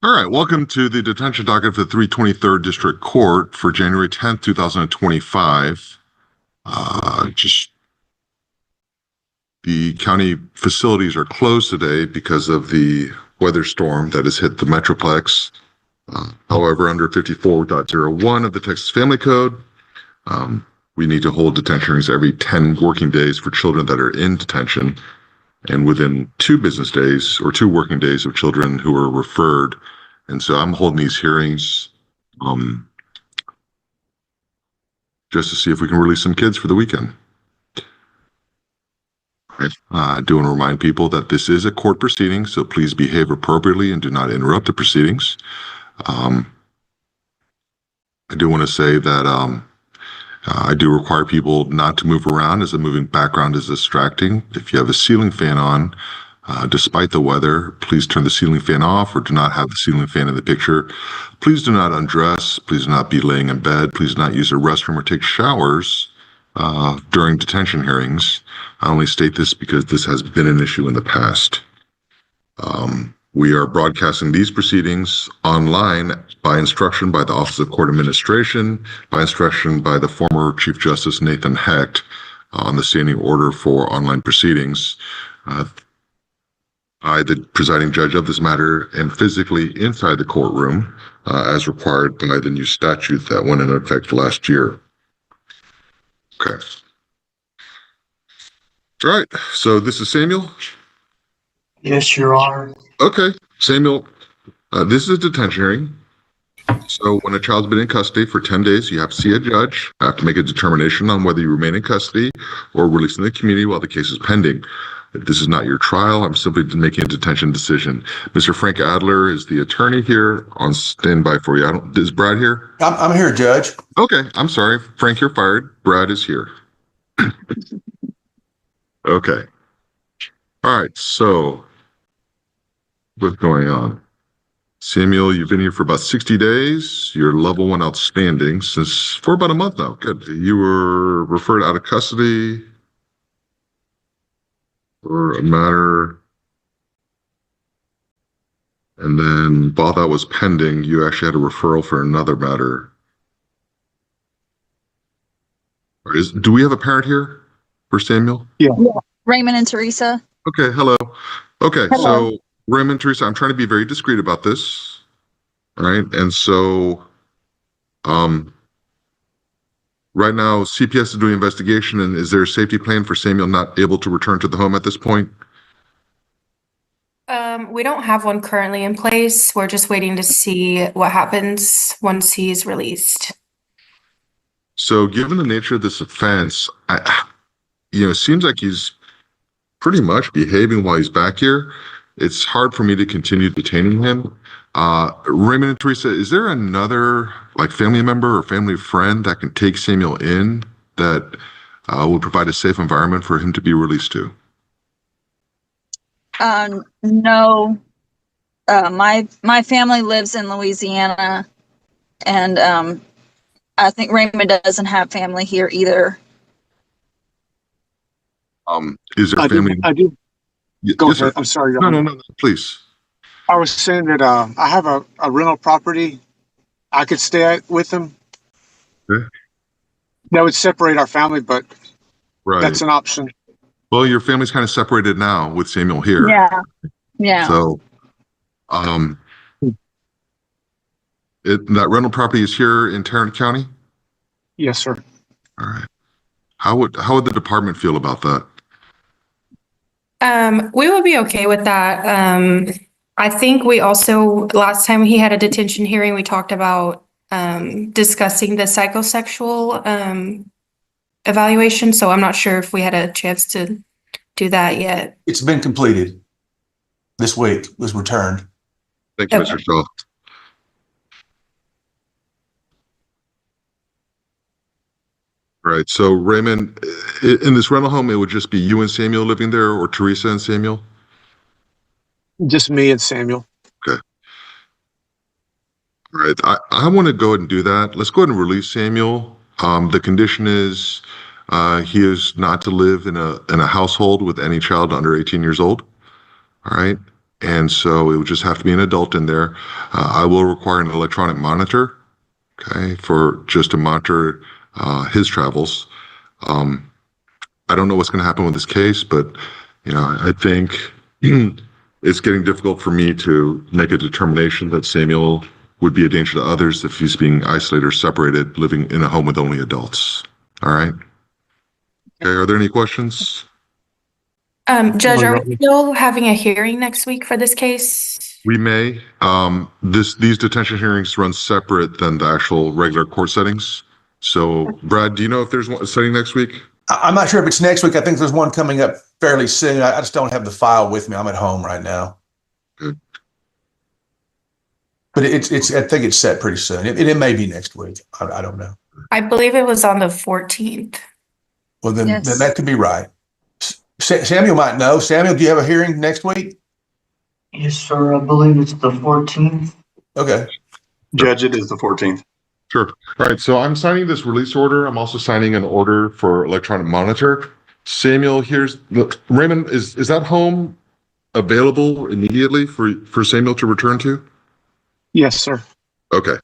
All right, welcome to the detention docket for the 323rd District Court for January 10th, 2025. Just the county facilities are closed today because of the weather storm that has hit the Metroplex. However, under 54.01 of the Texas Family Code, we need to hold detention hearings every 10 working days for children that are in detention and within 2 business days or 2 working days of children who are referred. And so I'm holding these hearings just to see if we can release some kids for the weekend. I do want to remind people that this is a court proceeding, so please behave appropriately and do not interrupt the proceedings. I do want to say that I do require people not to move around as the moving background is distracting. If you have a ceiling fan on, despite the weather, please turn the ceiling fan off or do not have the ceiling fan in the picture. Please do not undress. Please do not be laying in bed. Please do not use a restroom or take showers during detention hearings. I only state this because this has been an issue in the past. We are broadcasting these proceedings online by instruction by the Office of Court Administration, by instruction by the former Chief Justice Nathan Hecht on the standing order for online proceedings. I, the presiding judge of this matter, am physically inside the courtroom as required by the new statute that went into effect last year. Okay. All right. So this is Samuel? Yes, Your Honor. Okay. Samuel, this is a detention hearing. So when a child's been in custody for 10 days, you have to see a judge, have to make a determination on whether you remain in custody or released in the community while the case is pending. This is not your trial. I'm simply making a detention decision. Mr. Frank Adler is the attorney here on standby for you. Is Brad here? I'm here, Judge. Okay. I'm sorry. Frank, you're fired. Brad is here. Okay. All right. So what's going on? Samuel, you've been here for about 60 days. You're level 1 outstanding for about a month now. Good. You were referred out of custody for a matter, and then while that was pending, you actually had a referral for another matter. Do we have a parent here for Samuel? Yeah. Raymond and Teresa. Okay, hello. Okay, Hello. so Raymond, Teresa, I'm trying to be very discreet about this, all right? And so right now, CPS is doing investigation, and is there a safety plan for Samuel not able to return to the home at this point? We don't have one currently in place. We're just waiting to see what happens once he's released. So given the nature of this offense, it seems like he's pretty much behaving while he's back here. It's hard for me to continue detaining him. Raymond and Teresa, is there another family member or family friend that can take Samuel in that would provide a safe environment for him to be released to? No. My family lives in Louisiana, and I think Raymond doesn't have family here either. Is there family? I do. Go Yes, ahead. sir. I'm sorry. Your No, Honor. please. I was saying that I have a rental property I could stay at with him. Okay. That would separate our family, but Right. that's an option. Well, your family's kind of separated now with Samuel here. Yeah. So, that rental property is here in Tarrant County? Yes, sir. All right. How would the department feel about that? We would be okay with that. I think we also, last time he had a detention hearing, we talked about discussing the psychosexual evaluation. So I'm not sure if we had a chance to do that yet. It's been completed this week, was returned. Thank you, Okay. Mr. Shaw. All right. So Raymond, in this rental home, it would just be you and Samuel living there, or Teresa and Samuel? Just me and Samuel. All right. I want to go ahead and do that. Let's go ahead and release Samuel. The condition is he is not to live in a household with any child under 18 years old. All right. and so it would just have to be an adult in there. I will require an electronic monitor, okay, for just to monitor his travels. I don't know what's going to happen with this case, but I think it's getting difficult for me to make a determination that Samuel would be a danger to others if he's being isolated or separated, living in a home with only adults. All right. Okay. Are there any questions? Judge, are we still having a hearing next week for this case? We may. These detention hearings run separate than the actual regular court settings. So, Brad, do you know if there's one setting next week? I'm not sure if it's next week. I think there's one coming up fairly soon. I just don't have the file with me. I'm at home right now. Good. But I think it's set pretty soon. It may be next week. I don't know. I believe it was on the 14th. Well, then Yes. that could be right. Samuel might know. Samuel, do you have a hearing next week? Yes, sir. I believe it's the 14th. Okay. Judge, it is the 14th. Sure. All right. So I'm signing this release order. I'm also signing an order for electronic monitor. Samuel, Raymond, is that home available immediately for Samuel to return to? Yes, sir. Okay.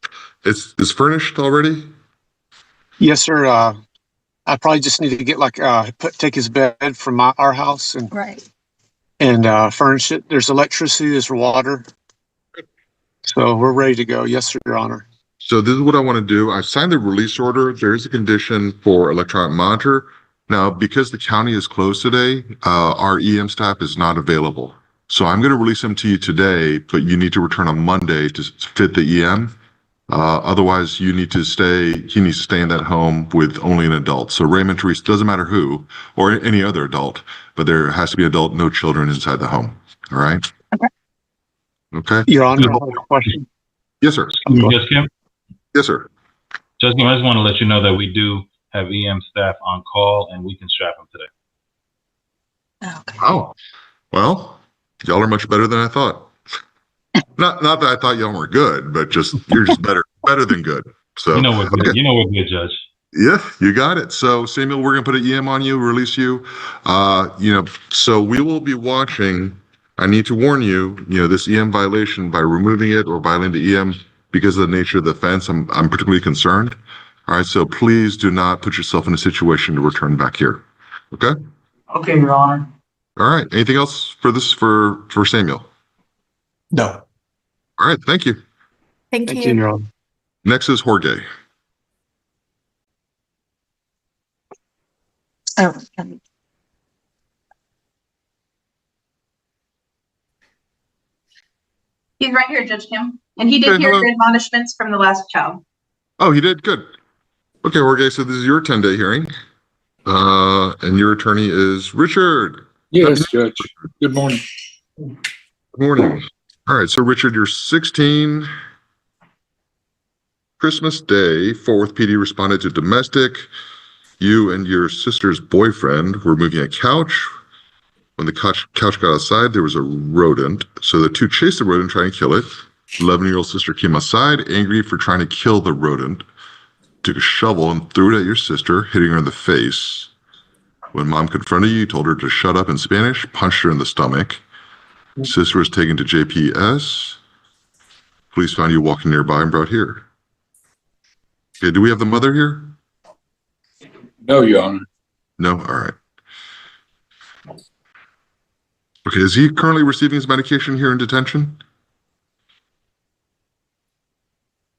It's furnished already? Yes, sir. I probably just need to get take his bed from our house Right. and furnish it. There's electricity, there's water. So we're ready to go. Yes, sir, Your Honor. So this is what I want to do. I've signed the release order. There is a condition for electronic monitor. Now, because the county is closed today, our EM staff is not available. So I'm going to release him to you today, but you need to return on Monday to fit the EM. Otherwise, he needs to stay in that home with only an adult. So Raymond, Teresa, doesn't matter who, or any other adult, but there has to be adult, no children inside the home. All right? Okay. Okay? Your Honor, I have a question. Yes, sir. Yes, Kim? Yes, sir. Judge Kim, I just want to let you know that we do have EM staff on call and we can strap them today. Okay. Oh, well, y'all are much better than I thought. Not that I thought y'all were good, but you're just better than good. So You know we're good. okay. You know we're good, Judge. Yeah, you got it. So Samuel, we're gonna put an EM on you, release you. So we will be watching. I need to warn you, this EM violation, by removing it or violating the EM because of the nature of the offense, I'm particularly concerned. All right, so please do not put yourself in a situation to return back here. Okay? Okay, Your Honor. All right. Anything else for Samuel? No. All right, thank you. Thank Thank you. you, Your Honor. Next is Jorge. Oh, He's right here, Judge Kim. And he did Okay, hear hello. your admonishments from the last child. Oh, he did? Good. Okay, Jorge, so this is your 10-day hearing. And your attorney is Richard. Yes, Judge. Good morning. Good morning. All right, so Richard, you're 16. Christmas Day, Fort Worth PD responded to domestic. You and your sister's boyfriend were moving a couch. When the couch got outside, there was a rodent. So the two chased the rodent, trying to kill it. 11-year-old sister came outside, angry for trying to kill the rodent. Took a shovel and threw it at your sister, hitting her in the face. When mom confronted you told her to shut up in Spanish, punched her in the stomach. Sister was taken to JPS. Police found you walking nearby and brought here. Okay, do we have the mother here? No, Your Honor. No? All right. Okay, is he currently receiving his medication here in detention?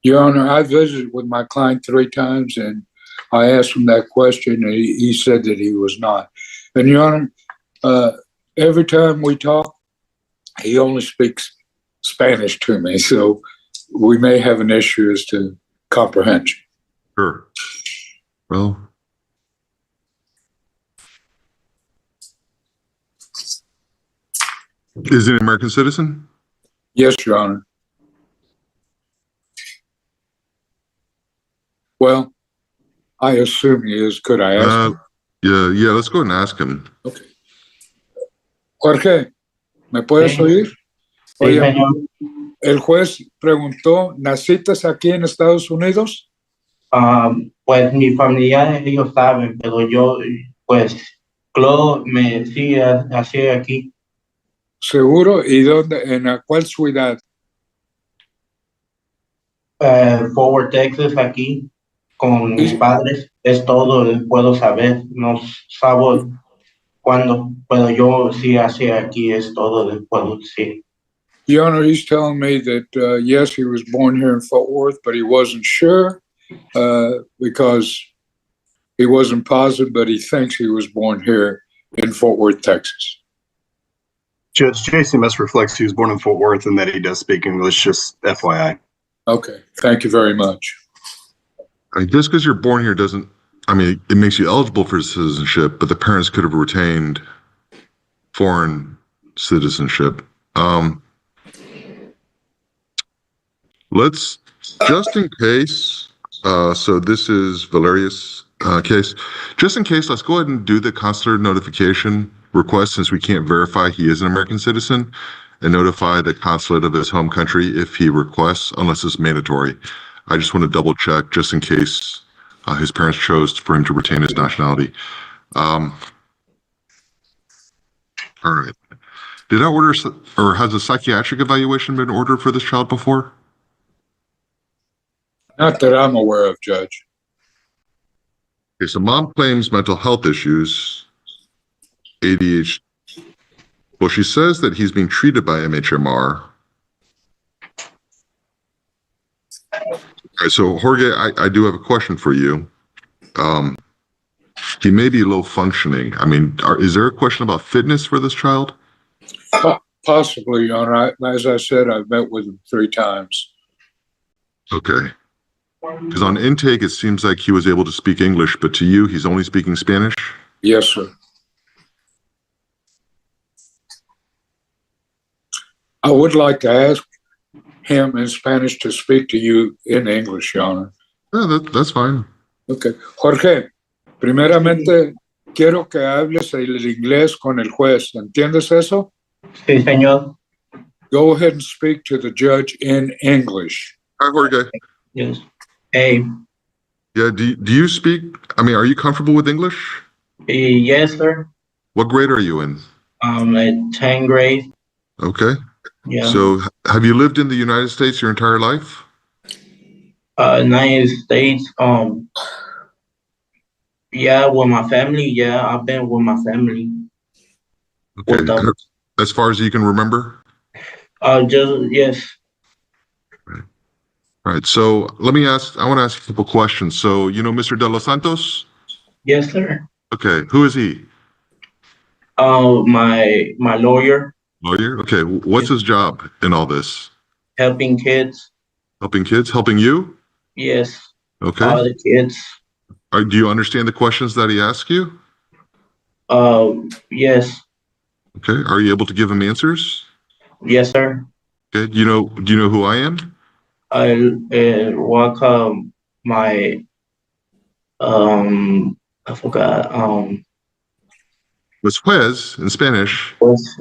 Your Honor, I visited with my client 3 times and I asked him that question and he said that he was not. And Your Honor, every time we talk, he only speaks Spanish to me. So we may have an issue as to comprehension. Sure. Well, is he an American citizen? Yes, Your Honor. Well, I assume he is. Could I ask him? Yeah, let's go and ask him. Okay. Jorge, ¿me puedes Sí. oír? Sí, Oye, señor. el juez preguntó, ¿naciste aquí en Estados Unidos? Pues mis familiares, ellos saben, pero yo, pues, Claude me decía, así aquí. ¿Seguro? ¿Y dónde? ¿En la cuál ciudad? Forward Texas aquí con mis Sí. padres. Es todo, puedo saber. No sabo cuándo, pero yo sí hacia aquí es todo, puedo decir. Your Honor, he's telling me that, yes, he was born here in Fort Worth, but he wasn't sure because he wasn't positive, but he thinks he was born here in Fort Worth, Texas. Judge, JCMS reflects he was born in Fort Worth and that he does speak English, just FYI. Okay, thank you very much. Just because you're born here doesn't, I mean, it makes you eligible for citizenship, but the parents could have retained foreign citizenship. Let's, just in case, so this is Valerius' case. Just in case, let's go ahead and do the consular notification request since we can't verify he is an American citizen, and notify the consulate of his home country if he requests, unless it's mandatory. I just want to double check just in case his parents chose for him to retain his nationality. All right. Did I order, or has a psychiatric evaluation been ordered for this child before? Not that I'm aware of, Judge. Okay, so mom claims mental health issues, ADHD. Well, she says that he's being treated by MHMR. All right, so Jorge, I do have a question for you. He may be low functioning. I mean, is there a question about fitness for this child? Possibly, Your Honor. As I said, I've met with him 3 times. Okay. Because on intake, it seems like he was able to speak English, but to you, he's only speaking Spanish? Yes, sir. I would like to ask him in Spanish to speak to you in English, Your Honor. Yeah, that's fine. Okay. Jorge, primeramente, quiero que hables el inglés con el juez. ¿Entiendes eso? Sí, señor. Go ahead and speak to the judge in English. Hi, Jorge. Yes. Hey. Yeah, do you speak, I mean, are you comfortable with English? Yes, sir. What grade are you in? At 10th grade. Okay. Yeah. So have you lived in the United States your entire life? United States. Yeah, with my family. Yeah, I've been with my family. Okay. With them. As far as you can remember? Yes. All right. So I want to ask a couple questions. So, you know, Mr. De Los Santos? Yes, sir. Okay. Who is he? My lawyer. Lawyer? Okay. What's his job in all this? Helping kids. Helping kids? Helping you? Yes. Okay. All the kids. Do you understand the questions that he asks you? Yes. Okay. Are you able to give him answers? Yes, sir. Okay. Do you know who I am? I welcome my I forgot It's juez in Spanish.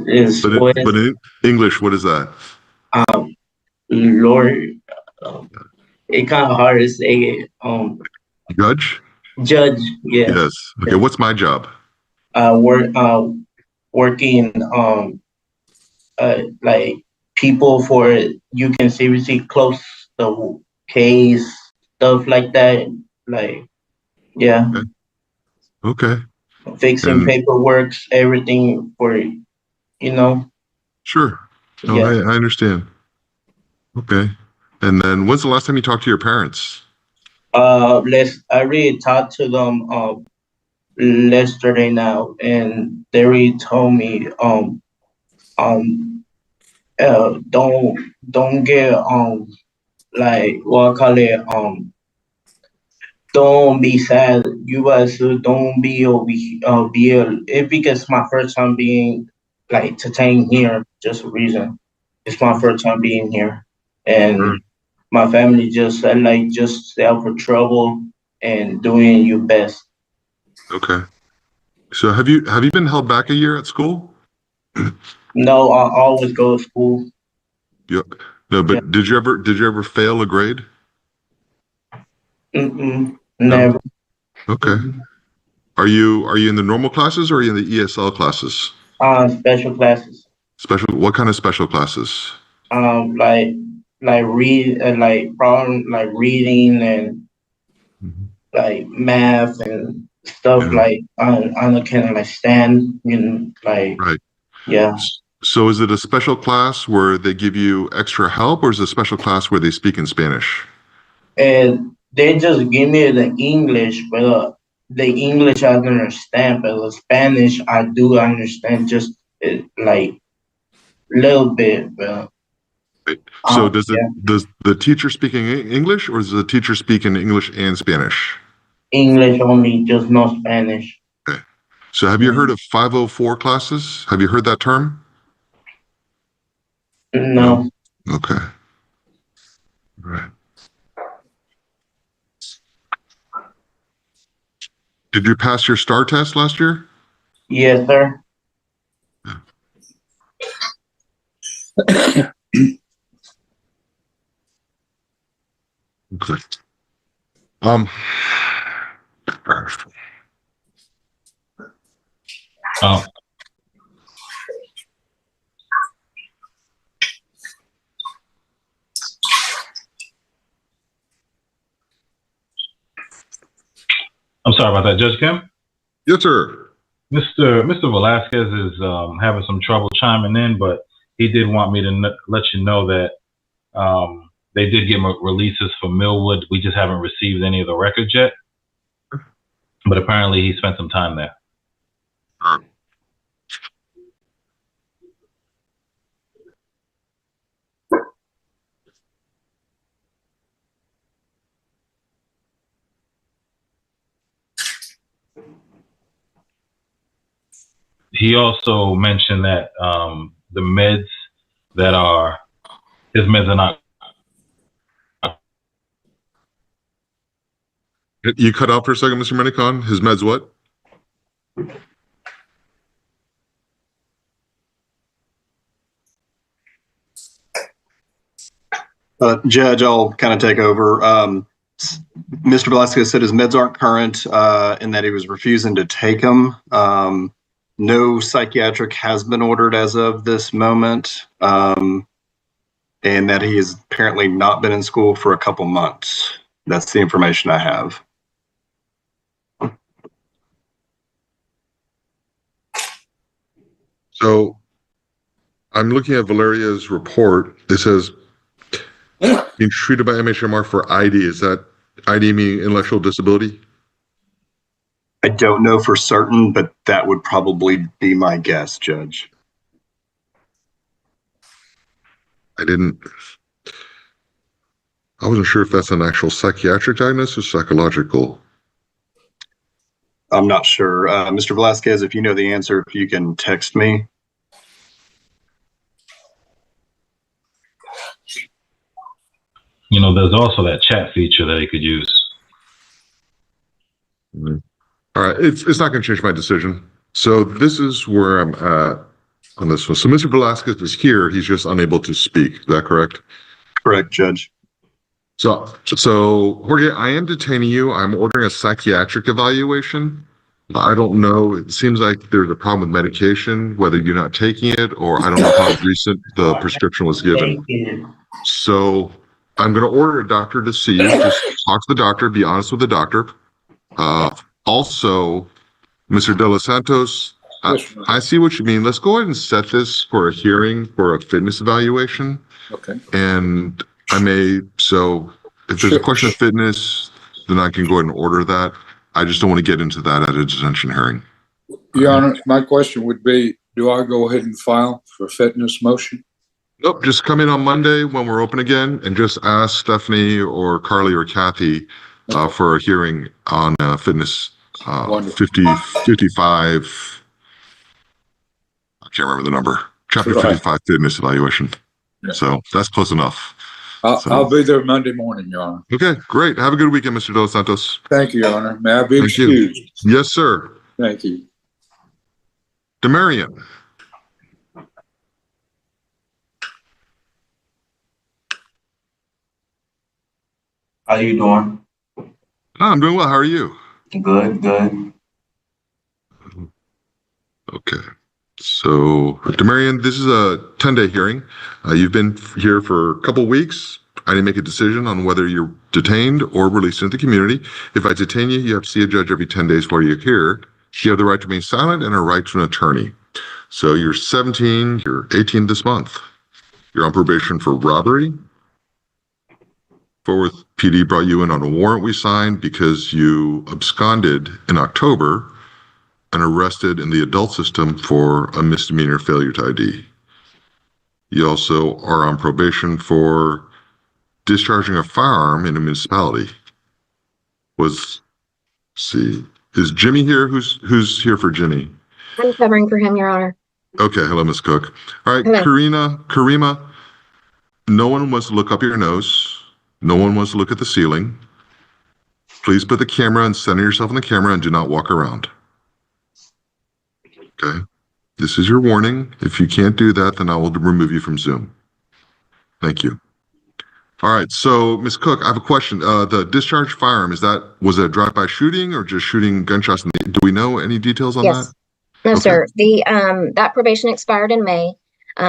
is But in English, what is that? Lord. It kind of hard to say. Judge? Judge. Yeah. Yes. Okay. What's my job? Working like people for you can seriously close the case, stuff like that. Like, yeah. Okay. Fixing paperwork, everything for, you know. Sure. No, Yeah. I understand. Okay. And then when's the last time you talked to your parents? I already talked to them yesterday now, and they already told me don't get like what I call it don't be sad. You guys don't be it's because my first time being like detained here, just a reason. It's my first time being here, and my family just said like just stay out for trouble and doing your best. Okay. So have you been held back a year at school? No, I always go to school. Yeah. No, but did you ever fail a grade? Never. Okay. Are you in the normal classes or are you in the ESL classes? Special classes. What kind of special classes? Like problem, like reading and like math and stuff Yeah. like on the kind of like stand, like Right. yeah. So is it a special class where they give you extra help, or is it a special class where they speak in Spanish? And they just give me the English, but the English I don't understand, but the Spanish I do understand just like little bit. But Right. So does the teacher speak in English, or does the teacher speak in English and Spanish? English only, just no Spanish. Okay. So have you heard of 504 classes? Have you heard that term? No. Okay. Right. Did you pass your STAR test last year? Yes, sir. Okay. Um. Oh, I'm sorry about that, Judge Kim. Yes, sir. Mr. Velasquez is having some trouble chiming in, but he did want me to let you know that they did get releases for Millwood. We just haven't received any of the records yet. But apparently he spent some time there. He also mentioned that the meds that are his meds are not. You cut out for a second, Mr. Minicon. His meds what? Judge, I'll kind of take over. Mr. Velasquez said his meds aren't current and that he was refusing to take them. No psychiatric has been ordered as of this moment, and that he has apparently not been in school for a couple months. That's the information I have. So I'm looking at Valeria's report. It says being treated by MHMR for ID. Is that ID meaning intellectual disability? I don't know for certain, but that would probably be my guess, Judge. I wasn't sure if that's an actual psychiatric diagnosis or psychological. I'm not sure. Mr. Velasquez, if you know the answer, if you can text me. You know, there's also that chat feature that he could use. Mm-hmm. All right, it's not going to change my decision. So this is where I'm at on this one. So Mr. Velasquez is here. He's just unable to speak. Is that correct? Correct, Judge. So Jorge, I am detaining you. I'm ordering a psychiatric evaluation. I don't know. It seems like there's a problem with medication, whether you're not taking it, or I don't know how recent the prescription was given. So I'm going to order a doctor to see you. Just talk to the doctor. Be honest with the doctor. Also, Mr. De Los Santos, I see what you mean. Let's go ahead and set this for a hearing for a fitness evaluation. Okay. And so if there's a question of fitness, then I can go ahead and order that. I just don't want to get into that at a detention hearing. Your Honor, my question would be, do I go ahead and file for fitness motion? Nope, just come in on Monday when we're open again and just ask Stephanie or Carly or Kathy for a hearing on fitness 55. I can't remember the number. Chapter 55 fitness evaluation. Yeah. So that's close enough. I'll be there Monday morning, Your Honor. Okay, great. Have a good weekend, Mr. Dos Santos. Thank you, Your Honor. May I be excused? Yes, sir. Thank you. Demarion. How you doing? I'm doing well. How are you? Good, good. Okay. So, Demarion, this is a 10-day hearing. You've been here for a couple weeks. I didn't make a decision on whether you're detained or released into the community. If I detain you, you have to see a judge every 10 days while you're here. You have the right to remain silent and a right to an attorney. So you're 17, you're 18 this month. You're on probation for robbery. Fort Worth PD brought you in on a warrant we signed because you absconded in October and arrested in the adult system for a misdemeanor failure to ID. You also are on probation for discharging a firearm in a municipality. Let's see, is Jimmy here? Who's here for Jimmy? I'm covering for him, Your Honor. Okay, hello, Ms. Cook. All right, Hello. Karima, no one wants to look up your nose. No one wants to look at the ceiling. Please put the camera and center yourself in the camera and do not walk around. Okay, this is your warning. If you can't do that, then I will remove you from Zoom. Thank you. All right, so Ms. Cook, I have a question. The discharged firearm, was it a drive-by shooting or just shooting gunshots? Do we know any details on Yes. that? No, Okay. sir. That probation expired in May.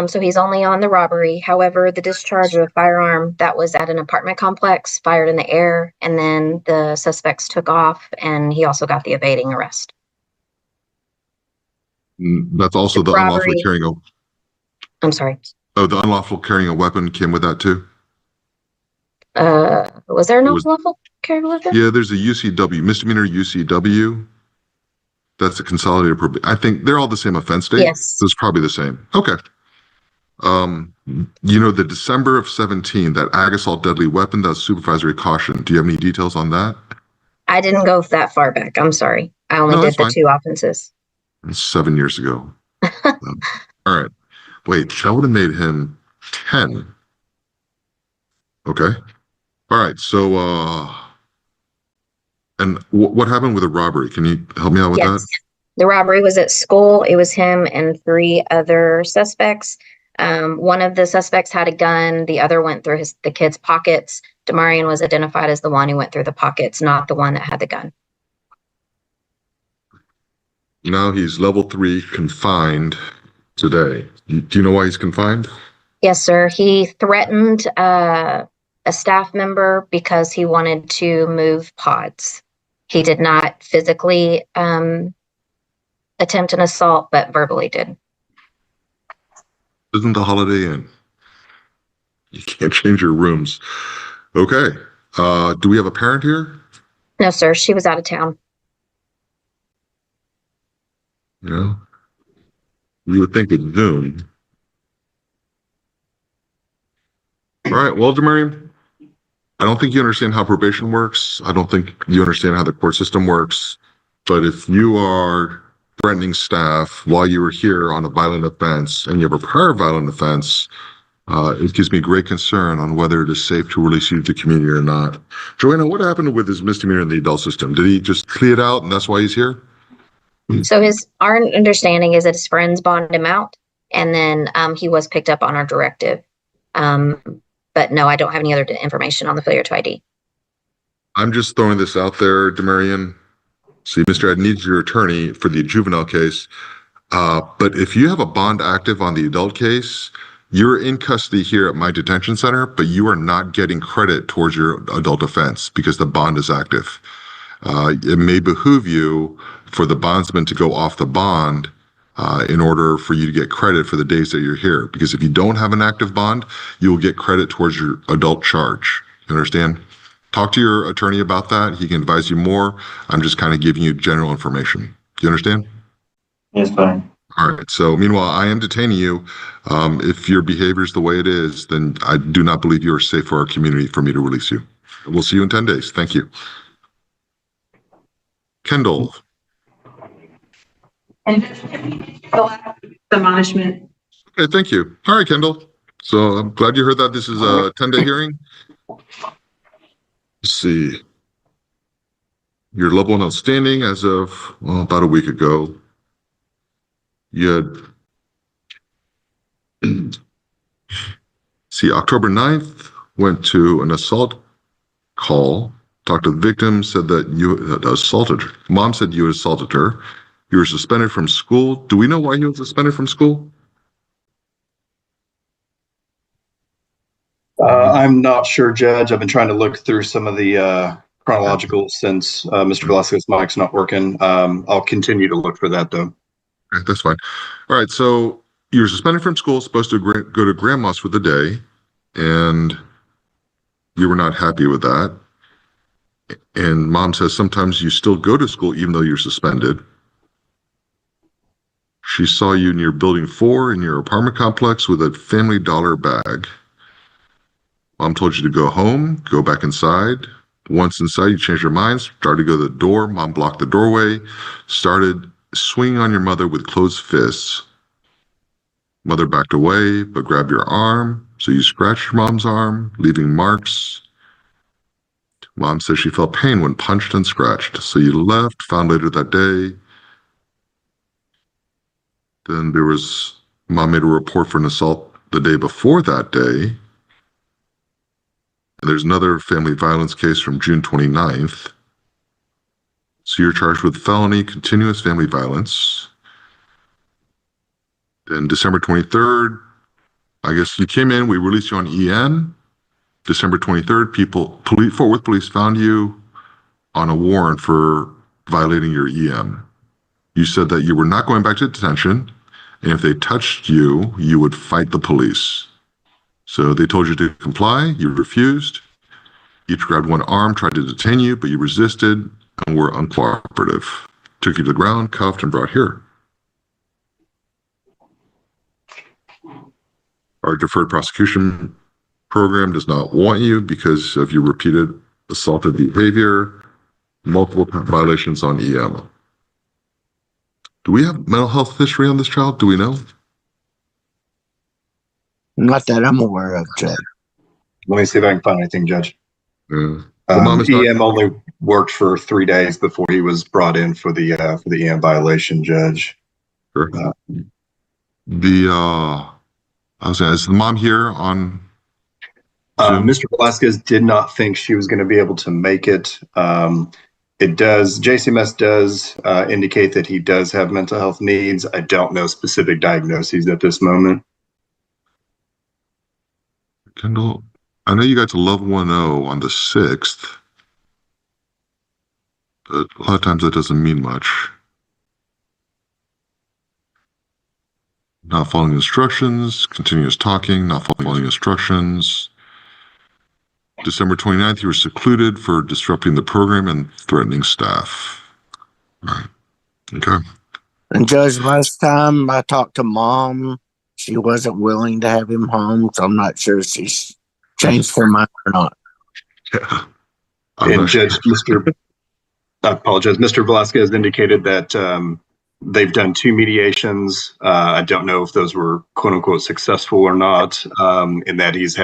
So he's only on the robbery. However, the discharge of a firearm that was at an apartment complex fired in the air, and then the suspects took off, and he also got the evading arrest. That's also the unlawful Robbery. carrying a, I'm sorry. oh, the unlawful carrying a weapon came with that too? Was there no Was- lawful carry weapon? Yeah, there's a UCW, misdemeanor UCW. That's a consolidated I think they're all the same offense date. Yes. So it's probably the same. Okay. The December of 17, that ag assault deadly weapon, that was supervisory caution. Do you have any details on that? I didn't go that far back. I'm sorry. I only No, did that's the fine. 2 offenses. It's 7 years ago. All right. Wait, that would have made him 10. Okay. All right. So, and what happened with the robbery? Can you help me out with Yes. that? The robbery was at school. It was him and 3 other suspects. One of the suspects had a gun. The other went through the kid's pockets. Demarion was identified as the one who went through the pockets, not the one that had the gun. Now he's level 3 confined today. Do you know why he's confined? Yes, sir. He threatened a staff member because he wanted to move pods. He did not physically attempt an assault, but verbally did. Isn't the Holiday Inn? You can't change your rooms. Okay. Do we have a parent here? No, sir. She was out of town. You would think it's Zoom. All right. Well, Demarion, I don't think you understand how probation works. I don't think you understand how the court system works. But if you are threatening staff while you were here on a violent offense and you have a prior violent offense, it gives me great concern on whether it is safe to release you to the community or not. Joanna, what happened with his misdemeanor in the adult system? Did he just clear it out and that's why he's here? So our understanding is that his friends bonded him out, and then he was picked up on our directive. But no, I don't have any other information on the failure to ID. I'm just throwing this out there, Demarion. See, Mr. I need your attorney for the juvenile case. But if you have a bond active on the adult case, you're in custody here at my detention center, but you are not getting credit towards your adult offense because the bond is active. It may behoove you for the bondsman to go off the bond in order for you to get credit for the days that you're here. Because if you don't have an active bond, you will get credit towards your adult charge. You understand? Talk to your attorney about that. He can advise you more. I'm just kind of giving you general information. Do you understand? Yes, sir. All right. So meanwhile, I am detaining you. If your behavior is the way it is, then I do not believe you are safe for our community for me to release you. We'll see you in 10 days. Thank you. Kendall. And admonishment. Okay, thank you. All right, Kendall. So I'm glad you heard that. This is a 10-day hearing. Let's see. Your level 1 outstanding as of about a week ago. You had, see, October 9th, went to an assault call, talked to the victim, said that you had assaulted her. Mom said you had assaulted her. You were suspended from school. Do we know why he was suspended from school? I'm not sure, Judge. I've been trying to look through some of the chronological since Mr. Velasquez's mic's not working. I'll continue to look for that, though. Okay, that's fine. All right, so you were suspended from school, supposed to go to grandma's for the day, and you were not happy with that. And mom says sometimes you still go to school even though you're suspended. She saw you near Building 4 in your apartment complex with a Family Dollar bag. Mom told you to go home, go back inside. Once inside, you changed your mind, started to go to the door. Mom blocked the doorway, started swinging on your mother with closed fists. Mother backed away, but grabbed your arm, so you scratched your mom's arm, leaving marks. Mom says she felt pain when punched and scratched, so you left, found later that day. Then Mom made a report for an assault the day before that day. And there's another family violence case from June 29th. So you're charged with felony continuous family violence. Then December 23rd, I guess you came in, we released you on EN. December 23rd, Fort Worth police found you on a warrant for violating your EM. You said that you were not going back to detention, and if they touched you, you would fight the police. So they told you to comply, you refused. Each grabbed one arm, tried to detain you, but you resisted and were uncooperative. Took you to the ground, cuffed, and brought here. Our deferred prosecution program does not want you because of your repeated assaultive behavior, multiple violations on EM. Do we have mental health history on this child? Do we know? Not that I'm aware of, Judge. Let me see if I can find anything, Judge. Mom is EM only worked for 3 days before he was brought in for the EM violation, Judge. Sure. Is the mom here on Zoom? Mr. Velasquez did not think she was going to be able to make it. JCMS does indicate that he does have mental health needs. I don't know specific diagnoses at this moment. Kendall, I know you got to level 1-0 on the 6th, but a lot of times that doesn't mean much. Not following instructions, continuous talking, not following instructions. December 29th, you were secluded for disrupting the program and threatening staff. All right. Okay. And Judge, last time I talked to Mom, she wasn't willing to have him home, so I'm not sure if she's changed her mind or not. Yeah. And Judge, I apologize. Mr. Velasquez indicated that they've done 2 mediations. I don't know if those were quote unquote successful or not, in that he's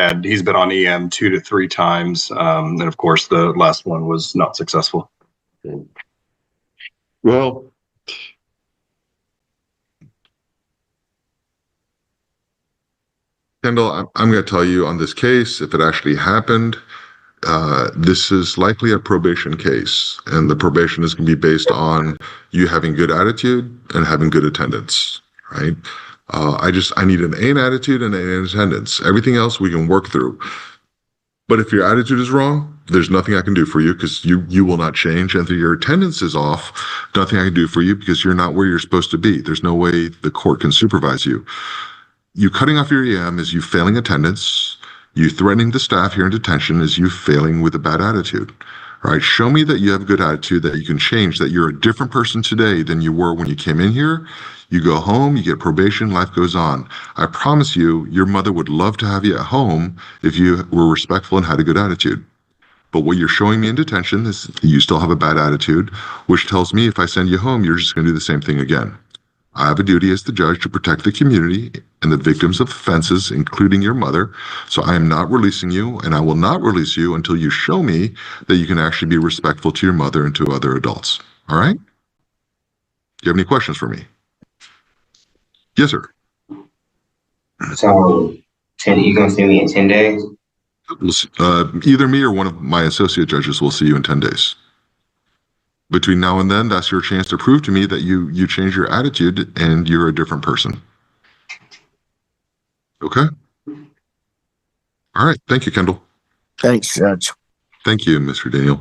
been on EM 2 to 3 times. And of course the last one was not successful. Well, Kendall, I'm going to tell you on this case, if it actually happened, this is likely a probation case, and the probation is going to be based on you having good attitude and having good attendance, right? I need an A in attitude and an A in attendance. Everything else we can work through. But if your attitude is wrong, there's nothing I can do for you because you will not change. And if your attendance is off, nothing I can do for you because you're not where you're supposed to be. There's no way the court can supervise you. You cutting off your EM is you failing attendance. You threatening the staff here in detention is you failing with a bad attitude. All right, show me that you have a good attitude, that you can change, that you're a different person today than you were when you came in here. You go home, you get probation, life goes on. I promise you, your mother would love to have you at home if you were respectful and had a good attitude. But what you're showing me in detention is you still have a bad attitude, which tells me if I send you home, you're just going to do the same thing again. I have a duty as the judge to protect the community and the victims of offenses, including your mother. So I am not releasing you, and I will not release you until you show me that you can actually be respectful to your mother and to other adults. All right? Do you have any questions for me? Yes, sir. So, you gonna see me in 10 days? Either me or one of my associate judges will see you in 10 days. between now and then, that's your chance to prove to me that you change your attitude and you're a different person. Okay? All right. Thank you, Kendall. Thanks, Judge. Thank you, Mr. Daniel.